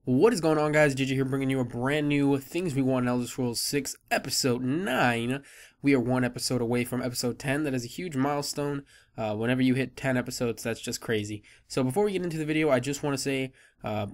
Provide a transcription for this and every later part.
What is going on, guys? JJ here, bringing you a brand new Things We Want in Elder Scrolls 6 Episode 9. We are one episode away from Episode 10. That is a huge milestone. Whenever you hit 10 episodes, that's just crazy. So before we get into the video, I just want to say,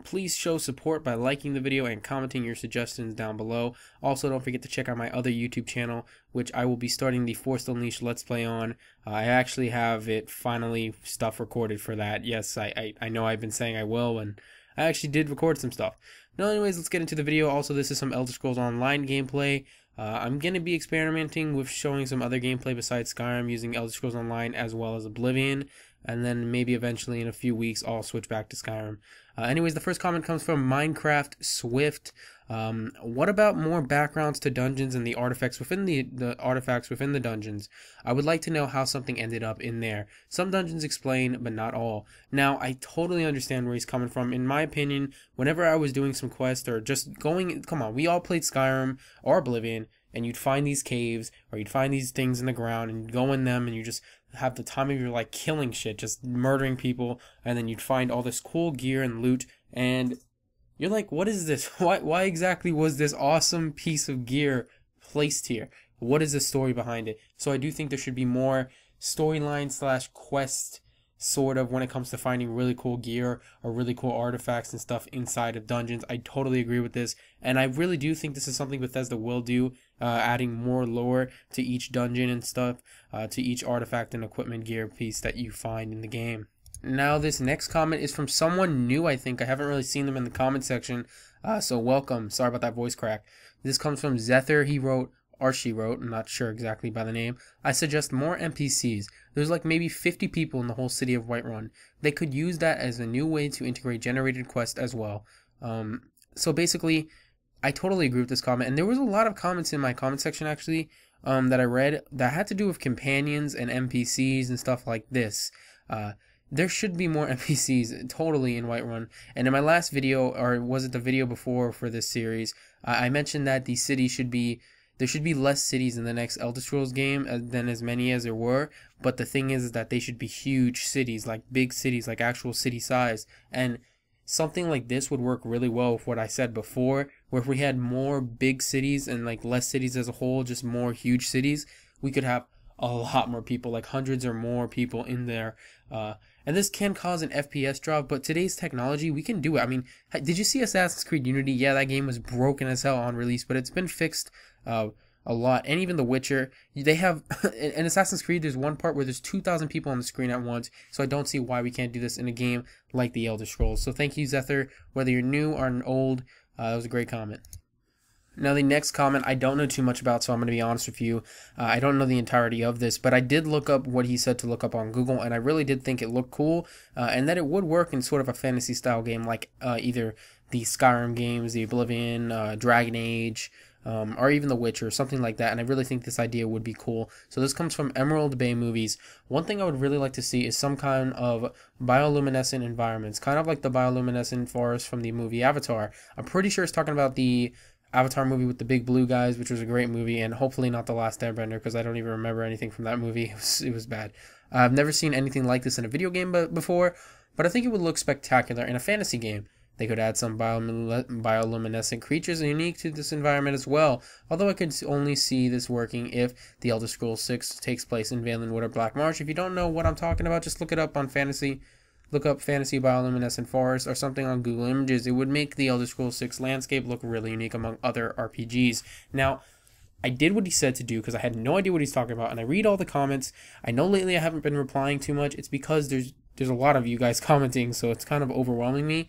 please show support by liking the video and commenting your suggestions down below. Also, don't forget to check out my other YouTube channel, which I will be starting the Forced Unleashed Let's Play on. I actually have it finally stuff recorded for that. Yes, I know I've been saying I will, and I actually did record some stuff. Now, anyways, let's get into the video. Also, this is some Elder Scrolls Online gameplay. I'm going to be experimenting with showing some other gameplay besides Skyrim using Elder Scrolls Online as well as Oblivion. And then maybe eventually in a few weeks I'll switch back to Skyrim. Anyways, the first comment comes from Minecraft Swift. What about more backgrounds to dungeons and the artifacts within the artifacts within the dungeons? I would like to know how something ended up in there. Some dungeons explain, but not all. Now, I totally understand where he's coming from. In my opinion, whenever I was doing some quest or just going, come on, we all played Skyrim or Oblivion, and you'd find these caves or you'd find these things in the ground and you'd go in them and you just have the time of your life killing shit, just murdering people, and then you'd find all this cool gear and loot, and you're like, what is this? Why exactly was this awesome piece of gear placed here? What is the story behind it? So I do think there should be more storyline slash quest sort of when it comes to finding really cool gear or really cool artifacts and stuff inside of dungeons. I totally agree with this, and I really do think this is something Bethesda will do, adding more lore to each dungeon and stuff, to each artifact and equipment gear piece that you find in the game. Now, this next comment is from someone new, I think. I haven't really seen them in the comment section, so welcome. Sorry about that voice crack. This comes from Zether. He wrote, or she wrote, I'm not sure exactly by the name, I suggest more NPCs. There's like maybe 50 people in the whole city of Whiterun. They could use that as a new way to integrate generated quests as well. So basically, I totally agree with this comment, and there was a lot of comments in my comment section actually that I read that had to do with companions and NPCs and stuff like this. There should be more NPCs totally in Whiterun. And in my last video, or was it the video before for this series, I mentioned that the city should be, there should be less cities in the next Elder Scrolls game than as many as there were. But the thing is that they should be huge cities, like big cities, like actual city size. And something like this would work really well with what I said before, where if we had more big cities and like less cities as a whole, just more huge cities, we could have a lot more people, like hundreds or more people in there. And this can cause an FPS drop, but today's technology, we can do it. I mean, did you see Assassin's Creed Unity? Yeah, that game was broken as hell on release, but it's been fixed a lot. And even The Witcher, they have, in Assassin's Creed, there's one part where there's 2,000 people on the screen at once, so I don't see why we can't do this in a game like The Elder Scrolls. So thank you, Zether. Whether you're new or old, that was a great comment. Now, the next comment I don't know too much about, so I'm going to be honest with you. I don't know the entirety of this, but I did look up what he said to look up on Google, and I really did think it looked cool, and that it would work in sort of a fantasy-style game like either the Skyrim games, the Oblivion, Dragon Age, or even The Witcher, something like that, and I really think this idea would be cool. So this comes from Emerald Bay Movies. One thing I would really like to see is some kind of bioluminescent environments, kind of like the bioluminescent forest from the movie Avatar. I'm pretty sure it's talking about the Avatar movie with the big blue guys, which was a great movie, and hopefully not The Last Airbender, because I don't even remember anything from that movie. It was bad. I've never seen anything like this in a video game before, but I think it would look spectacular in a fantasy game. They could add some bioluminescent creatures unique to this environment as well, although I could only see this working if The Elder Scrolls 6 takes place in Valenwood or Black Marsh. If you don't know what I'm talking about, just look it up on fantasy. Look up fantasy bioluminescent forest or something on Google Images. It would make the Elder Scrolls 6 landscape look really unique among other RPGs. Now, I did what he said to do because I had no idea what he's talking about, and I read all the comments. I know lately I haven't been replying too much. It's because there's a lot of you guys commenting, so it's kind of overwhelming me.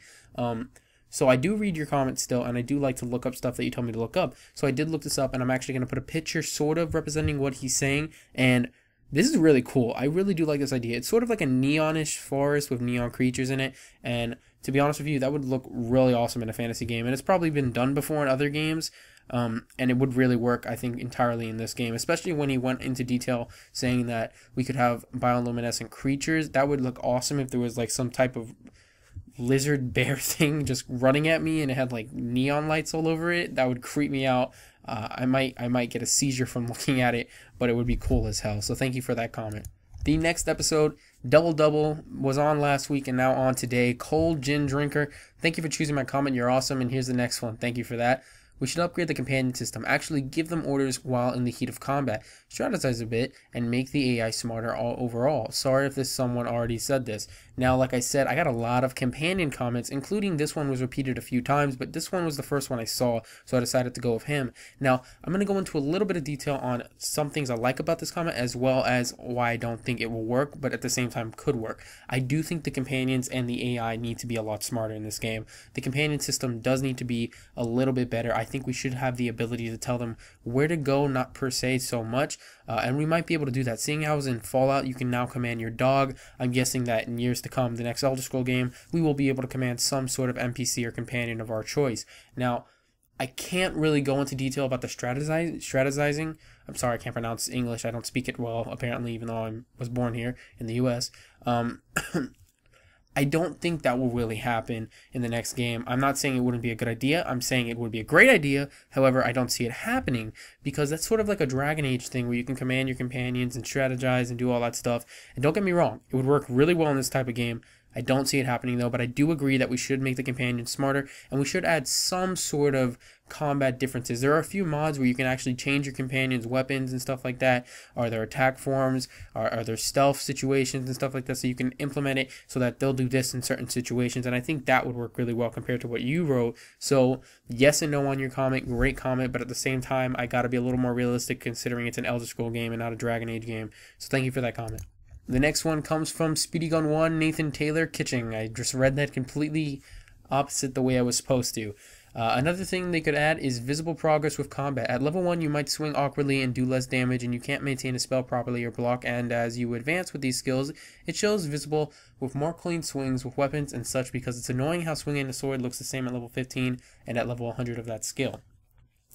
So I do read your comments still, and I do like to look up stuff that you told me to look up. So I did look this up, and I'm actually going to put a picture sort of representing what he's saying, and this is really cool. I really do like this idea. It's sort of like a neonish forest with neon creatures in it. And to be honest with you, that would look really awesome in a fantasy game. And it's probably been done before in other games. And it would really work, I think, entirely in this game. Especially when he went into detail saying that we could have bioluminescent creatures. That would look awesome if there was like some type of lizard bear thing just running at me and it had like neon lights all over it. That would creep me out. I might get a seizure from looking at it, but it would be cool as hell. So thank you for that comment. The next episode, Double Double, was on last week and now on today. Cold Gin Drinker. Thank you for choosing my comment. You're awesome. And here's the next one. Thank you for that. We should upgrade the companion system. Actually give them orders while in the heat of combat. Strategize a bit and make the AI smarter all overall. Sorry if someone already said this. Now, like I said, I got a lot of companion comments, including this one was repeated a few times, but this one was the first one I saw, so I decided to go with him. Now, I'm going to go into a little bit of detail on some things I like about this comment, as well as why I don't think it will work, but at the same time could work. I do think the companions and the AI need to be a lot smarter in this game. The companion system does need to be a little bit better. I think we should have the ability to tell them where to go, not per se so much, and we might be able to do that. Seeing how in Fallout you can now command your dog, I'm guessing that in years to come, the next Elder Scroll game, we will be able to command some sort of NPC or companion of our choice. Now, I can't really go into detail about the strategizing. I'm sorry, I can't pronounce English. I don't speak it well, apparently, even though I was born here in the US. I don't think that will really happen in the next game. I'm not saying it wouldn't be a good idea. I'm saying it would be a great idea. However, I don't see it happening because that's sort of like a Dragon Age thing where you can command your companions and strategize and do all that stuff. And don't get me wrong, it would work really well in this type of game. I don't see it happening though, but I do agree that we should make the companions smarter and we should add some sort of combat differences. There are a few mods where you can actually change your companions' weapons and stuff like that. Are there attack forms? Are there stealth situations and stuff like that? So you can implement it so that they'll do this in certain situations. And I think that would work really well compared to what you wrote. So yes and no on your comment. Great comment. But at the same time, I got to be a little more realistic considering it's an Elder Scroll game and not a Dragon Age game. So thank you for that comment. The next one comes from Speedy Gun 1, Nathan Taylor Kitching. I just read that completely opposite the way I was supposed to. Another thing they could add is visible progress with combat. At level 1, you might swing awkwardly and do less damage, and you can't maintain a spell properly or block, and as you advance with these skills, it shows visible with more clean swings with weapons and such, because it's annoying how swinging a sword looks the same at level 15 and at level 100 of that skill.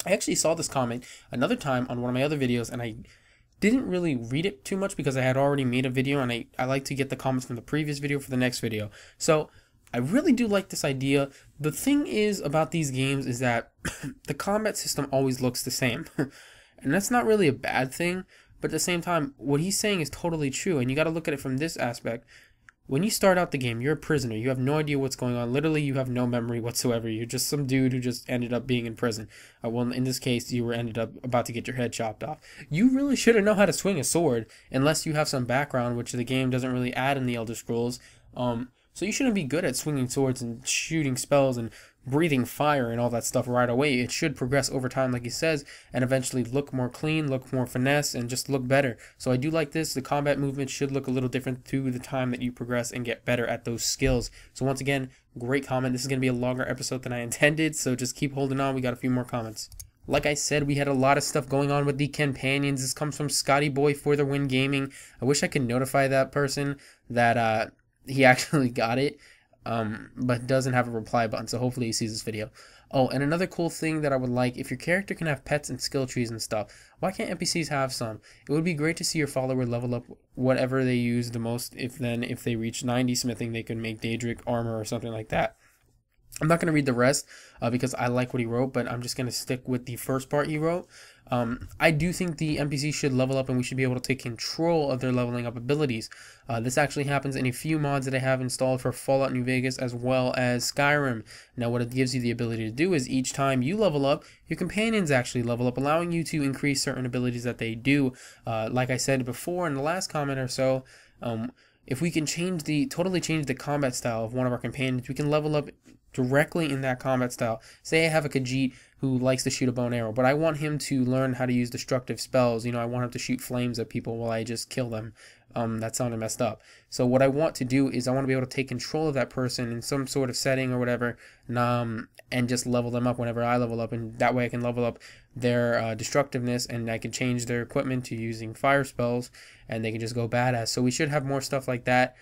I actually saw this comment another time on one of my other videos, and I didn't really read it too much because I had already made a video and I like to get the comments from the previous video for the next video. So I really do like this idea. The thing is about these games is that the combat system always looks the same. And that's not really a bad thing, but at the same time, what he's saying is totally true, and you got to look at it from this aspect. When you start out the game, you're a prisoner. You have no idea what's going on. Literally, you have no memory whatsoever. You're just some dude who just ended up being in prison. Well, in this case, you ended up about to get your head chopped off. You really shouldn't know how to swing a sword unless you have some background, which the game doesn't really add in the Elder Scrolls. So you shouldn't be good at swinging swords and shooting spells and breathing fire and all that stuff right away. It should progress over time, like he says, and eventually look more clean, look more finesse, and just look better. So I do like this. The combat movement should look a little different through the time that you progress and get better at those skills. So once again, great comment. This is going to be a longer episode than I intended, so just keep holding on. We got a few more comments. Like I said, we had a lot of stuff going on with the companions. This comes from Scotty Boy for the Win Gaming. I wish I could notify that person that he actually got it, but doesn't have a reply button, so hopefully he sees this video. Oh, and another cool thing that I would like, if your character can have pets and skill trees and stuff, why can't NPCs have some? It would be great to see your follower level up whatever they use the most. If they reach 90 smithing, they can make Daedric armor or something like that. I'm not going to read the rest because I like what he wrote, but I'm just going to stick with the first part he wrote. I do think the NPCs should level up and we should be able to take control of their leveling up abilities. This actually happens in a few mods that I have installed for Fallout New Vegas as well as Skyrim. Now what it gives you the ability to do is each time you level up, your companions actually level up, allowing you to increase certain abilities that they do. Like I said before in the last comment or so, if we can totally change the combat style of one of our companions, we can level up directly in that combat style. Say I have a Khajiit who likes to shoot a bow and arrow, but I want him to learn how to use destructive spells. You know, I want him to shoot flames at people while I just kill them. That sounded messed up. So what I want to do is I want to be able to take control of that person in some sort of setting or whatever, and just level them up whenever I level up, and that way I can level up their destructiveness, and I can change their equipment to using fire spells, and they can just go badass. So we should have more stuff like that.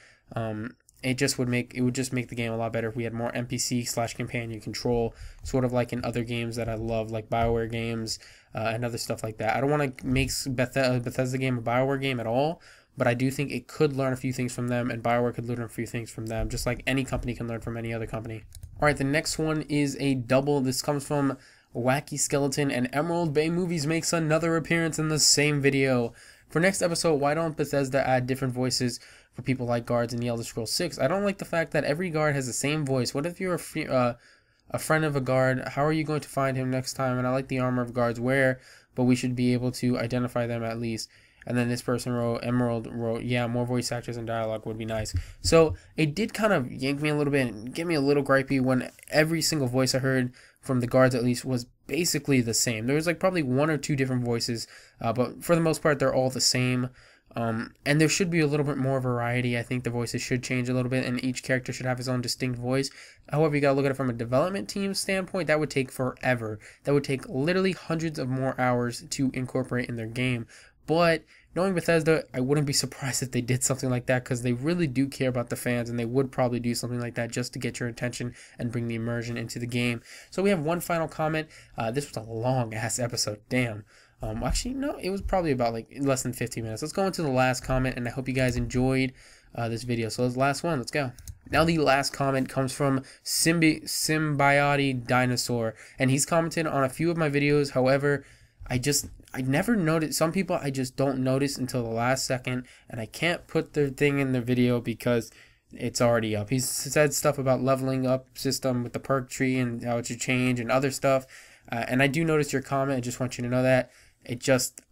It would just make the game a lot better if we had more NPC/companion control, sort of like in other games that I love, like BioWare games and other stuff like that. I don't want to make Bethesda game a BioWare game at all, but I do think it could learn a few things from them, and BioWare could learn a few things from them, just like any company can learn from any other company. Alright, the next one is a double. This comes from Wacky Skeleton, and Emerald Bay Movies makes another appearance in the same video. For next episode, why don't Bethesda add different voices for people like guards in the Elder Scrolls 6? I don't like the fact that every guard has the same voice. What if you're a friend of a guard? How are you going to find him next time? And I like the armor of guards wear, but we should be able to identify them at least. And then this person wrote, Emerald wrote, yeah, more voice actors and dialogue would be nice. So it did kind of yank me a little bit and get me a little gripey when every single voice I heard from the guards at least was basically the same. There was like probably one or two different voices, but for the most part they're all the same. And there should be a little bit more variety. I think the voices should change a little bit and each character should have his own distinct voice. However, you gotta look at it from a development team standpoint. That would take forever. That would take literally hundreds of more hours to incorporate in their game. But knowing Bethesda, I wouldn't be surprised if they did something like that because they really do care about the fans and they would probably do something like that just to get your attention and bring the immersion into the game. So we have one final comment. This was a long ass episode. Damn. Actually, no, it was probably about like less than 15 minutes. Let's go into the last comment and I hope you guys enjoyed this video. So the last one. Let's go. Now the last comment comes from Symbiote Dinosaur and he's commented on a few of my videos. However, I never noticed. Some people I just don't notice until the last second, and I can't put their thing in the video because it's already up. He's said stuff about leveling up system with the perk tree and how it should change and other stuff. And I do notice your comment. I just want you to know that.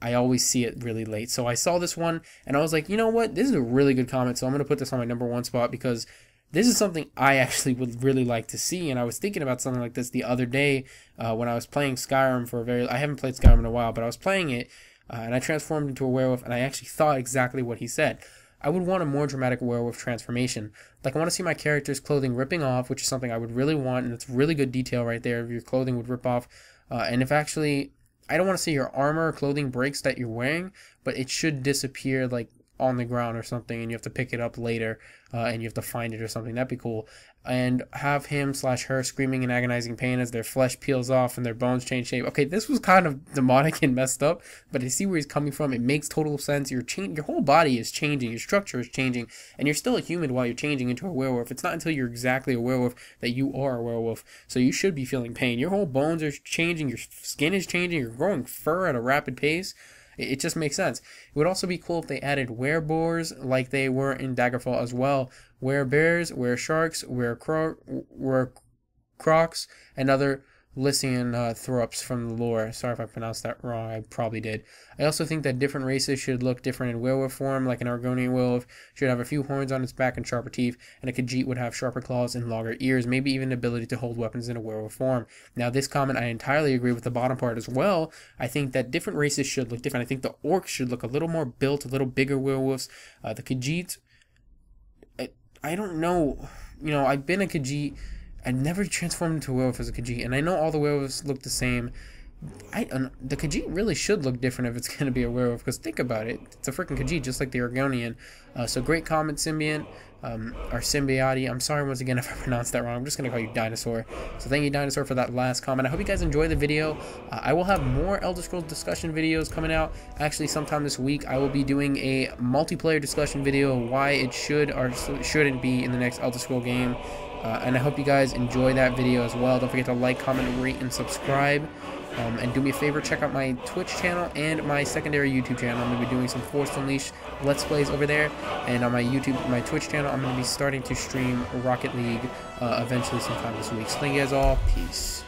I always see it really late. So I saw this one, and I was like, you know what? This is a really good comment, so I'm going to put this on my #1 spot because this is something I actually would really like to see, and I was thinking about something like this the other day when I was playing Skyrim I haven't played Skyrim in a while, but I was playing it, and I transformed into a werewolf, and I actually thought exactly what he said. I would want a more dramatic werewolf transformation. Like, I want to see my character's clothing ripping off, which is something I would really want, and it's really good detail right there if your clothing would rip off. And if actually, I don't want to see your armor or clothing breaks that you're wearing, but it should disappear, like, on the ground or something, and you have to pick it up later, and you have to find it or something. That'd be cool. And have him/her screaming in agonizing pain as their flesh peels off and their bones change shape. Okay, this was kind of demonic and messed up, but I see where he's coming from. It makes total sense. Your whole body is changing, your structure is changing, and you're still a human while you're changing into a werewolf. It's not until you're exactly a werewolf that you are a werewolf. So you should be feeling pain. Your whole bones are changing, your skin is changing, you're growing fur at a rapid pace. It just makes sense. It would also be cool if they added wereboars like they were in Daggerfall as well. Werebears, weresharks, werecrocs, and other Lycian throps from the lore. Sorry if I pronounced that wrong. I probably did. I also think that different races should look different in werewolf form. Like an Argonian werewolf should have a few horns on its back and sharper teeth, and a Khajiit would have sharper claws and longer ears, maybe even the ability to hold weapons in a werewolf form. Now, this comment, I entirely agree with the bottom part as well. I think that different races should look different. I think the orcs should look a little more built, a little bigger werewolves. The Khajiits, I don't know. You know, I've been a Khajiit. I never transformed into a werewolf as a Khajiit, and I know all the werewolves look the same. The Khajiit really should look different if it's going to be a werewolf, because think about it. It's a freaking Khajiit, just like the Argonian. So great comment, Symbiont, or Symbiote. I'm sorry once again if I pronounced that wrong. I'm just going to call you Dinosaur. So thank you, Dinosaur, for that last comment. I hope you guys enjoyed the video. I will have more Elder Scrolls discussion videos coming out. Actually, sometime this week, I will be doing a multiplayer discussion video of why it should or shouldn't be in the next Elder Scrolls game. And I hope you guys enjoy that video as well. Don't forget to like, comment, rate, and subscribe. And do me a favor, check out my Twitch channel and my secondary YouTube channel. I'm going to be doing some Force Unleashed Let's Plays over there. And on my Twitch channel, I'm going to be starting to stream Rocket League eventually sometime this week. So thank you guys all. Peace.